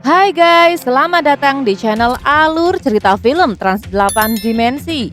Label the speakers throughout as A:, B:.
A: Hai guys, selamat datang di channel Alur Cerita Film Trans 8 Dimensi.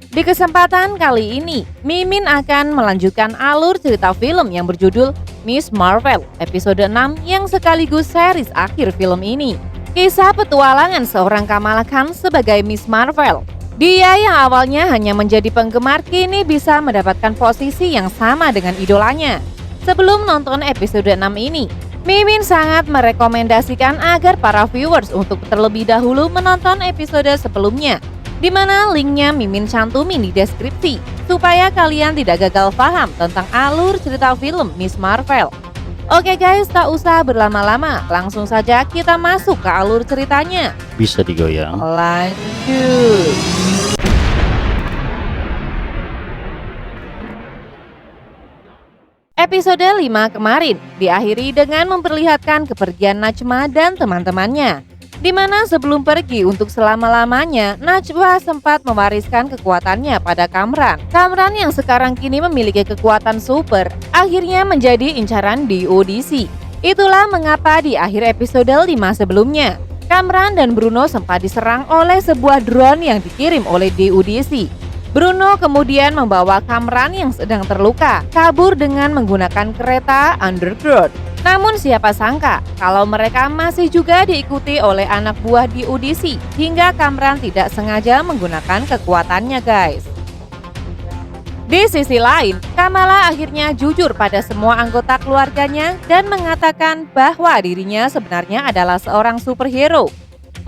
A: Di kesempatan kali ini, Mimin akan melanjutkan alur cerita film yang berjudul Miss Marvel episode 6 yang sekaligus series akhir film ini. Kisah petualangan seorang Kamala Khan sebagai Miss Marvel. Dia yang awalnya hanya menjadi penggemar kini bisa mendapatkan posisi yang sama dengan idolanya. Sebelum nonton episode 6 ini, Mimin sangat merekomendasikan agar para viewers untuk terlebih dahulu menonton episode sebelumnya, di mana linknya Mimin cantumin di deskripsi, supaya kalian tidak gagal paham tentang alur cerita film Miss Marvel. Oke guys, tak usah berlama-lama, langsung saja kita masuk ke alur ceritanya.
B: Bisa digoyang.
A: Lanjut. Episode 5 kemarin diakhiri dengan memperlihatkan kepergian Najma dan teman-temannya, di mana sebelum pergi untuk selama-lamanya, Najwa sempat mewariskan kekuatannya pada Kamran. Kamran yang sekarang kini memiliki kekuatan super, akhirnya menjadi incaran di audisi. Itulah mengapa di akhir episode 5 sebelumnya, Kamran dan Bruno sempat diserang oleh sebuah drone yang dikirim oleh di audisi. Bruno kemudian membawa Kamran yang sedang terluka kabur dengan menggunakan kereta underground. Namun siapa sangka kalau mereka masih juga diikuti oleh anak buah di audisi hingga Kamran tidak sengaja menggunakan kekuatannya guys. Di sisi lain, Kamala akhirnya jujur pada semua anggota keluarganya dan mengatakan bahwa dirinya sebenarnya adalah seorang superhero.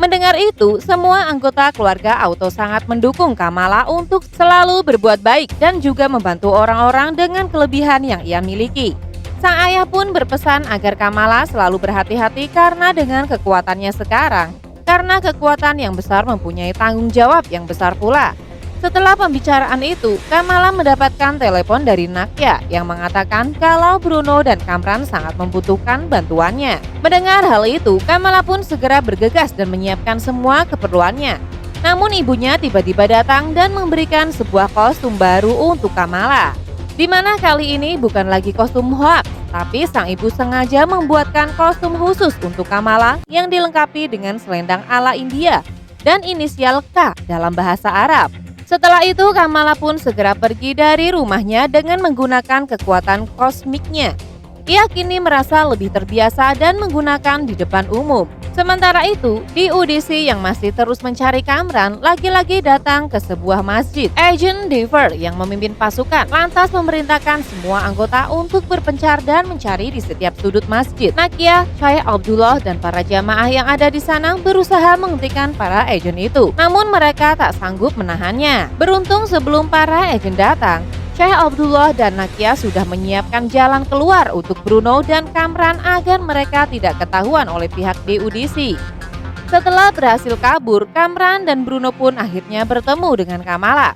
A: Mendengar itu, semua anggota keluarga auto sangat mendukung Kamala untuk selalu berbuat baik dan juga membantu orang-orang dengan kelebihan yang ia miliki. Sang ayah pun berpesan agar Kamala selalu berhati-hati karena dengan kekuatannya sekarang, karena kekuatan yang besar mempunyai tanggung jawab yang besar pula. Setelah pembicaraan itu, Kamala mendapatkan telepon dari Nakia yang mengatakan kalau Bruno dan Kamran sangat membutuhkan bantuannya. Mendengar hal itu, Kamala pun segera bergegas dan menyiapkan semua keperluannya. Namun ibunya tiba-tiba datang dan memberikan sebuah kostum baru untuk Kamala. Di mana kali ini bukan lagi kostum hoax, tapi sang ibu sengaja membuatkan kostum khusus untuk Kamala yang dilengkapi dengan selendang ala India dan inisial K dalam bahasa Arab. Setelah itu, Kamala pun segera pergi dari rumahnya dengan menggunakan kekuatan kosmiknya. Ia kini merasa lebih terbiasa dan menggunakan di depan umum. Sementara itu, di audisi yang masih terus mencari Kamran, lagi-lagi datang ke sebuah masjid. Agent Dever yang memimpin pasukan lantas memerintahkan semua anggota untuk berpencar dan mencari di setiap sudut masjid. Nakia, Syekh Abdullah dan para jamaah yang ada di sana berusaha menghentikan para agent itu. Namun mereka tak sanggup menahannya. Beruntung sebelum para agent datang, Syekh Abdullah dan Nakia sudah menyiapkan jalan keluar untuk Bruno dan Kamran agar mereka tidak ketahuan oleh pihak di audisi. Setelah berhasil kabur, Kamran dan Bruno pun akhirnya bertemu dengan Kamala.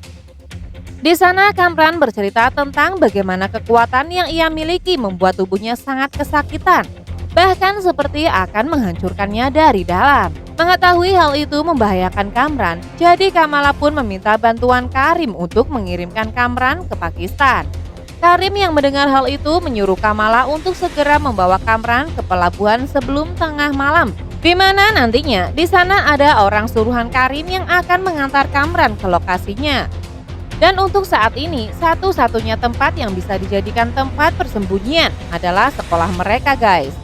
A: Di sana Kamran bercerita tentang bagaimana kekuatan yang ia miliki membuat tubuhnya sangat kesakitan, bahkan seperti akan menghancurkannya dari dalam. Mengetahui hal itu membahayakan Kamran, jadi Kamala pun meminta bantuan Karim untuk mengirimkan Kamran ke Pakistan. Karim yang mendengar hal itu menyuruh Kamala untuk segera membawa Kamran ke pelabuhan sebelum tengah malam, di mana nantinya di sana ada orang suruhan Karim yang akan mengantar Kamran ke lokasinya. Dan untuk saat ini, satu-satunya tempat yang bisa dijadikan tempat persembunyian adalah sekolah mereka guys.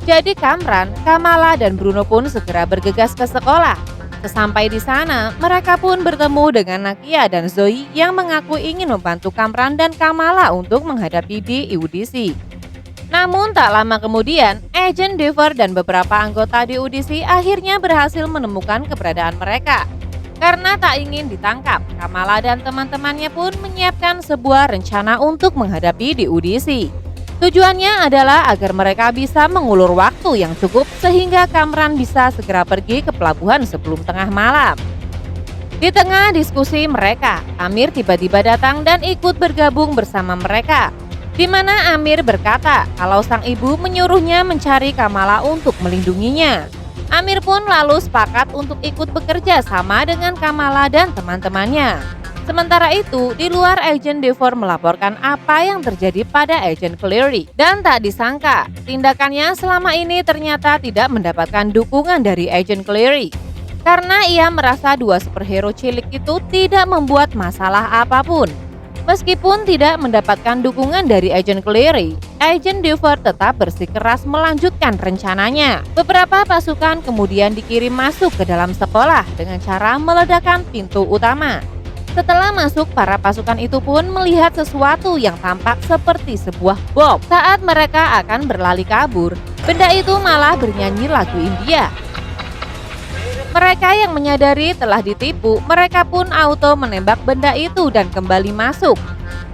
A: Jadi Kamran, Kamala dan Bruno pun segera bergegas ke sekolah. Sesampai di sana, mereka pun bertemu dengan Nakia dan Zoe yang mengaku ingin membantu Kamran dan Kamala untuk menghadapi di audisi. Namun tak lama kemudian, Agent Dever dan beberapa anggota di audisi akhirnya berhasil menemukan keberadaan mereka. Karena tak ingin ditangkap, Kamala dan teman-temannya pun menyiapkan sebuah rencana untuk menghadapi di audisi. Tujuannya adalah agar mereka bisa mengulur waktu yang cukup sehingga Kamran bisa segera pergi ke pelabuhan sebelum tengah malam. Di tengah diskusi mereka, Amir tiba-tiba datang dan ikut bergabung bersama mereka. Di mana Amir berkata kalau sang ibu menyuruhnya mencari Kamala untuk melindunginya. Amir pun lalu sepakat untuk ikut bekerja sama dengan Kamala dan teman-temannya. Sementara itu, di luar Agent Devor melaporkan apa yang terjadi pada Agent Cleary. Dan tak disangka, tindakannya selama ini ternyata tidak mendapatkan dukungan dari Agent Cleary. Karena ia merasa dua superhero cilik itu tidak membuat masalah apapun. Meskipun tidak mendapatkan dukungan dari Agent Cleary, Agent Devor tetap bersikeras melanjutkan rencananya. Beberapa pasukan kemudian dikirim masuk ke dalam sekolah dengan cara meledakkan pintu utama. Setelah masuk, para pasukan itu pun melihat sesuatu yang tampak seperti sebuah bom. Saat mereka akan berlari kabur, benda itu malah bernyanyi lagu India. Mereka yang menyadari telah ditipu, mereka pun auto menembak benda itu dan kembali masuk.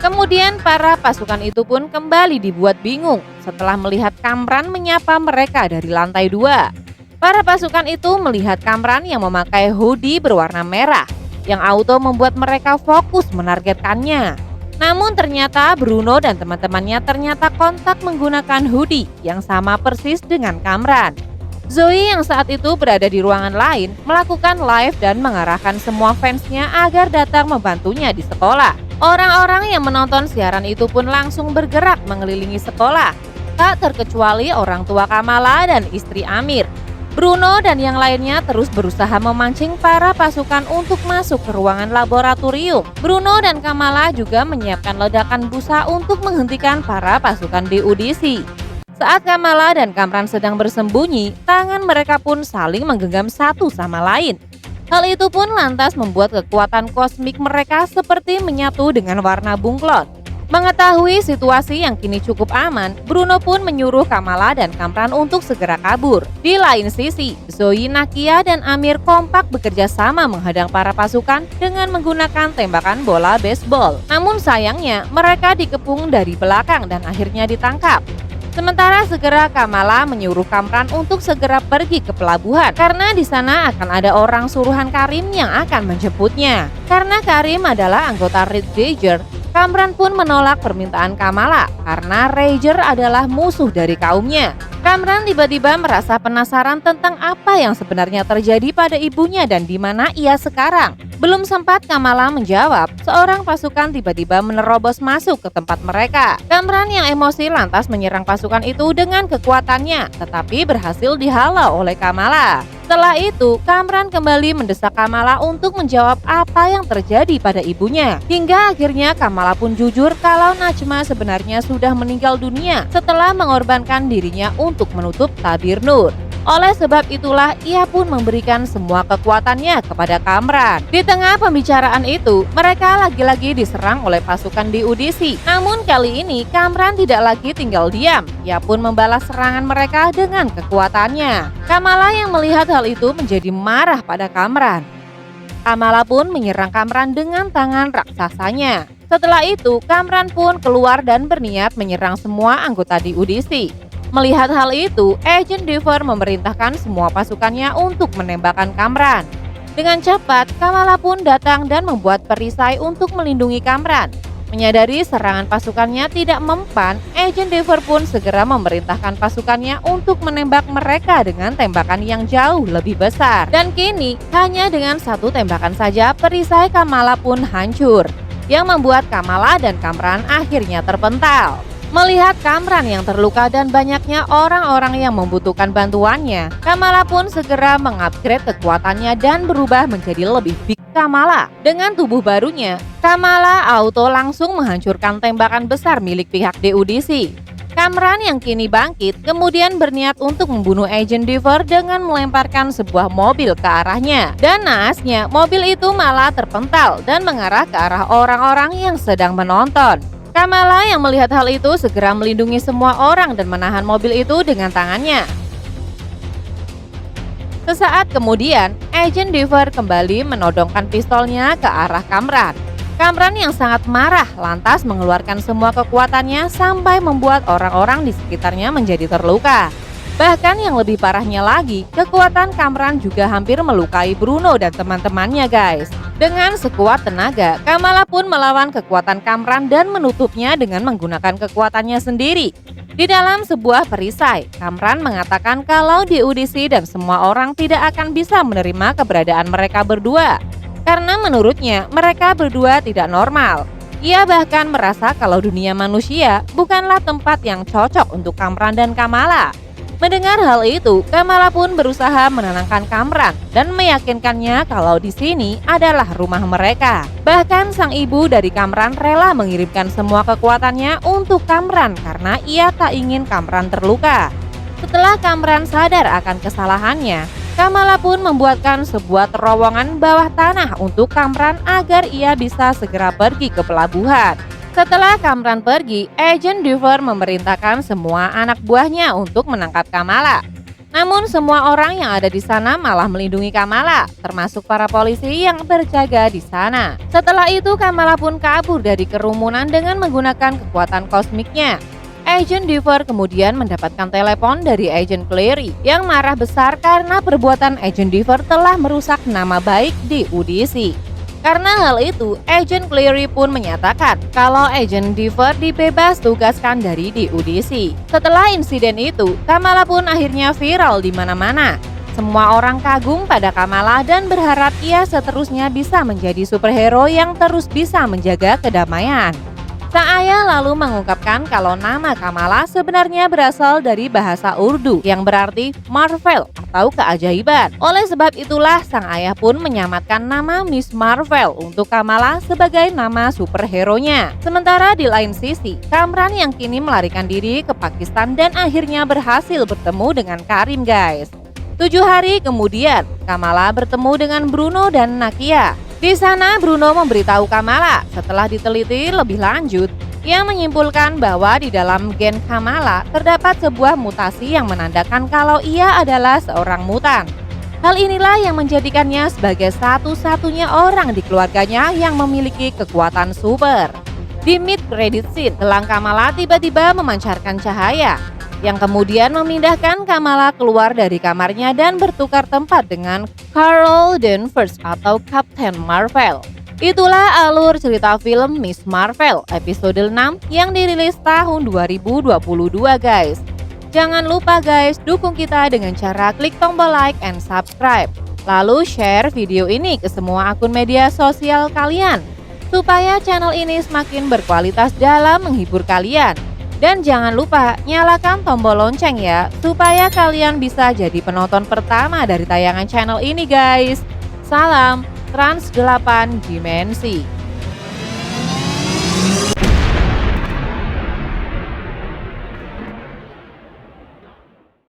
A: Kemudian para pasukan itu pun kembali dibuat bingung setelah melihat Kamran menyapa mereka dari lantai 2. Para pasukan itu melihat Kamran yang memakai hoodie berwarna merah, yang auto membuat mereka fokus menargetkannya. Namun ternyata Bruno dan teman-temannya ternyata kontak menggunakan hoodie yang sama persis dengan Kamran. Zoe yang saat itu berada di ruangan lain melakukan live dan mengarahkan semua fansnya agar datang membantunya di sekolah. Orang-orang yang menonton siaran itu pun langsung bergerak mengelilingi sekolah, tak terkecuali orang tua Kamala dan istri Amir. Bruno dan yang lainnya terus berusaha memancing para pasukan untuk masuk ke ruangan laboratorium. Bruno dan Kamala juga menyiapkan ledakan busa untuk menghentikan para pasukan di audisi. Saat Kamala dan Kamran sedang bersembunyi, tangan mereka pun saling menggenggam satu sama lain. Hal itu pun lantas membuat kekuatan kosmik mereka seperti menyatu dengan warna bunglon. Mengetahui situasi yang kini cukup aman, Bruno pun menyuruh Kamala dan Kamran untuk segera kabur. Di lain sisi, Zoe, Nakia, dan Amir kompak bekerja sama menghadang para pasukan dengan menggunakan tembakan bola baseball. Namun sayangnya, mereka dikepung dari belakang dan akhirnya ditangkap. Sementara segera Kamala menyuruh Kamran untuk segera pergi ke pelabuhan karena di sana akan ada orang suruhan Karim yang akan menjemputnya. Karena Karim adalah anggota Red Ranger, Kamran pun menolak permintaan Kamala karena Ranger adalah musuh dari kaumnya. Kamran tiba-tiba merasa penasaran tentang apa yang sebenarnya terjadi pada ibunya dan di mana ia sekarang. Belum sempat Kamala menjawab, seorang pasukan tiba-tiba menerobos masuk ke tempat mereka. Kamran yang emosi lantas menyerang pasukan itu dengan kekuatannya, tetapi berhasil dihalau oleh Kamala. Setelah itu, Kamran kembali mendesak Kamala untuk menjawab apa yang terjadi pada ibunya. Hingga akhirnya Kamala pun jujur kalau Najma sebenarnya sudah meninggal dunia setelah mengorbankan dirinya untuk menutup tabir nur. Oleh sebab itulah ia pun memberikan semua kekuatannya kepada Kamran. Di tengah pembicaraan itu, mereka lagi-lagi diserang oleh pasukan di audisi. Namun kali ini Kamran tidak lagi tinggal diam. Ia pun membalas serangan mereka dengan kekuatannya. Kamala yang melihat hal itu menjadi marah pada Kamran. Kamala pun menyerang Kamran dengan tangan raksasanya. Setelah itu, Kamran pun keluar dan berniat menyerang semua anggota di audisi. Melihat hal itu, Agent Devor memerintahkan semua pasukannya untuk menembakkan Kamran. Dengan cepat, Kamala pun datang dan membuat perisai untuk melindungi Kamran. Menyadari serangan pasukannya tidak mempan, Agent Devor pun segera memerintahkan pasukannya untuk menembak mereka dengan tembakan yang jauh lebih besar. Dan kini, hanya dengan satu tembakan saja perisai Kamala pun hancur, yang membuat Kamala dan Kamran akhirnya terpental. Melihat Kamran yang terluka dan banyaknya orang-orang yang membutuhkan bantuannya, Kamala pun segera mengupgrade kekuatannya dan berubah menjadi lebih big Kamala. Dengan tubuh barunya, Kamala auto langsung menghancurkan tembakan besar milik pihak DUDC. Kamran yang kini bangkit kemudian berniat untuk membunuh Agent Devor dengan melemparkan sebuah mobil ke arahnya. Dan naasnya, mobil itu malah terpental dan mengarah ke arah orang-orang yang sedang menonton. Kamala yang melihat hal itu segera melindungi semua orang dan menahan mobil itu dengan tangannya. Sesaat kemudian, Agent Devor kembali menodongkan pistolnya ke arah Kamran. Kamran yang sangat marah lantas mengeluarkan semua kekuatannya sampai membuat orang-orang di sekitarnya menjadi terluka. Bahkan yang lebih parahnya lagi, kekuatan Kamran juga hampir melukai Bruno dan teman-temannya guys. Dengan sekuat tenaga, Kamala pun melawan kekuatan Kamran dan menutupnya dengan menggunakan kekuatannya sendiri. Di dalam sebuah perisai, Kamran mengatakan kalau di audisi dan semua orang tidak akan bisa menerima keberadaan mereka berdua. karena menurutnya mereka berdua tidak normal. Ia bahkan merasa kalau dunia manusia bukanlah tempat yang cocok untuk Kamran dan Kamala. Mendengar hal itu, Kamala pun berusaha menenangkan Kamran dan meyakinkannya kalau di sini adalah rumah mereka. Bahkan sang ibu dari Kamran rela mengirimkan semua kekuatannya untuk Kamran karena ia tak ingin Kamran terluka. Setelah Kamran sadar akan kesalahannya, Kamala pun membuatkan sebuah terowongan bawah tanah untuk Kamran agar ia bisa segera pergi ke pelabuhan. Setelah Kamran pergi, Agent Duvir memerintahkan semua anak buahnya untuk menangkap Kamala. Namun semua orang yang ada di sana malah melindungi Kamala, termasuk para polisi yang berjaga di sana. Setelah itu Kamala pun kabur dari kerumunan dengan menggunakan kekuatan kosmiknya. Agent Duvir kemudian mendapatkan telepon dari Agent Clary yang marah besar karena perbuatan Agent Duvir telah merusak nama baik di UDC. Karena hal itu, Agent Clary pun menyatakan kalau Agent Duvir dibebas tugaskan dari DUDC. Setelah insiden itu, Kamala pun akhirnya viral di mana-mana. Semua orang kagum pada Kamala dan berharap ia seterusnya bisa menjadi superhero yang terus bisa menjaga kedamaian. Sang ayah lalu mengungkapkan kalau nama Kamala sebenarnya berasal dari bahasa Urdu yang berarti Marvel atau keajaiban. Oleh sebab itulah sang ayah pun menyamatkan nama Miss Marvel untuk Kamala sebagai nama superhero-nya. Sementara di lain sisi, Kamran yang kini melarikan diri ke Pakistan dan akhirnya berhasil bertemu dengan Karim guys. 7 hari kemudian, Kamala bertemu dengan Bruno dan Nakia. Di sana Bruno memberitahu Kamala setelah diteliti lebih lanjut, ia menyimpulkan bahwa di dalam gen Kamala terdapat sebuah mutasi yang menandakan kalau ia adalah seorang mutan. Hal inilah yang menjadikannya sebagai satu-satunya orang di keluarganya yang memiliki kekuatan super. Di mid-credit scene, gelang Kamala tiba-tiba memancarkan cahaya, yang kemudian memindahkan Kamala keluar dari kamarnya dan bertukar tempat dengan Carol Danvers atau Captain Marvel. Itulah alur cerita film Miss Marvel episode 6 yang dirilis tahun 2022 guys. Jangan lupa guys, dukung kita dengan cara klik tombol like and subscribe. Lalu share video ini ke semua akun media sosial kalian, supaya channel ini semakin berkualitas dalam menghibur kalian. Dan jangan lupa nyalakan tombol lonceng ya, supaya kalian bisa jadi penonton pertama dari tayangan channel ini guys. Salam Trans 8 Dimensi.